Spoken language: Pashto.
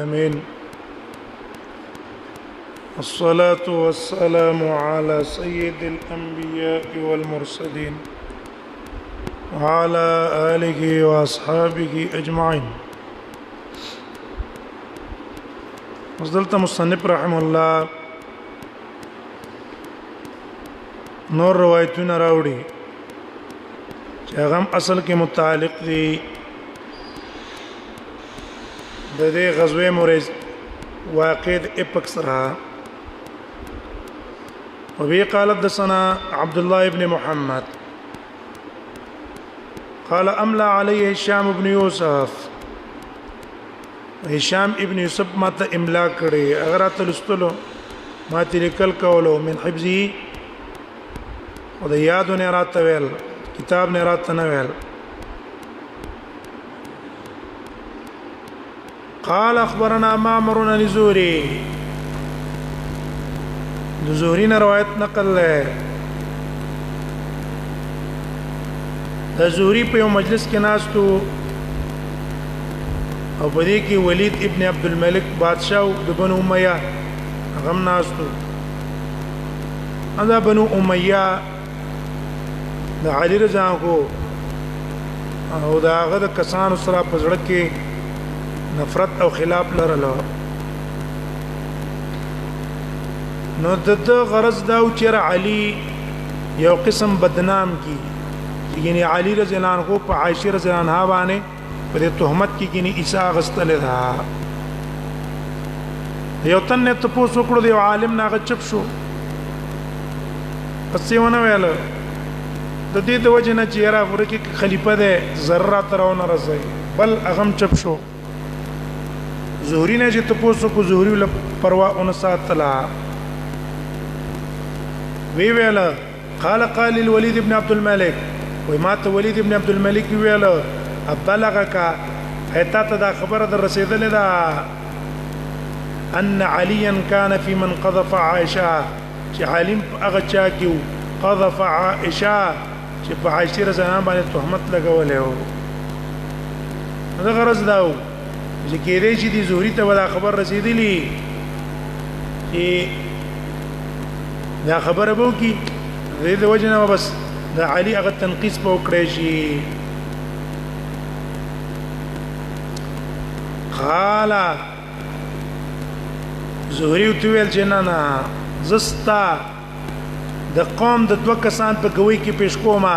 آمين. الصلاة والسلام على سيد الأنبياء والمرسلين وعلى آله وأصحابه أجمعين. مصدلت مصنف رحمه الله نور روایتونه راوړي چې هغه اصل کې متعلق دي د دې غزوه مورز واقع اپک سره. وبه قال حدثنا عبد الله بن محمد قال املا عليه هشام بن يوسف. هشام ابن يوسف ماته املا کړي اگر تلستلو ماته لیکل کولو من حفظه او د یاد نه راته ویل کتاب نه راته نه ویل. قال اخبرنا معمر بن زهري زهري نے روایت نقل ہے. د زهري په یو مجلس کې ناستو او په دې کې ولید ابن عبد الملک بادشاہ د بنو امیہ غم ناستو. اذا بنو امیہ د علي رضا کو او دا هغه د کسانو سره په ځړ کې نفرت او خلاف لرلو. نو د غرض دا و چې علي یو قسم بدنام کی یعنی علي رضی الله عنه په عائشه رضی الله عنها باندې په تهمت کې کینی عیسی غستل دا یو تن نه ته پوسو کړو دی عالم ناغه چپ شو پسونه ویل د دې د وجه نه چې را ورکه خلیفہ ده ذره ترونه رسي بل اغم چپ شو. زهري نه چې تاسو کو زهري له پروا ان ساتلا وی ویلا. قال الوليد بن عبد الملك ومات وليد بن عبد الملك ویلا ابلغك ایت تا خبر در رسیدل دا ان عليا كان في من قذف عائشه چې عالم هغه چا کیو قذف عائشه چې په عائشه رضی الله عنها باندې تهمت لګولې و. دا غرض داو چې کېدې چې دي زهري ته ولا خبر رسیدلی چې دا خبره بو کی د وجه نه بس د علي هغه تنقیس په وکړې شي. قال زهري وتویل چې نه زستا د قوم د دوه کسان په ګوي کې پیش کومه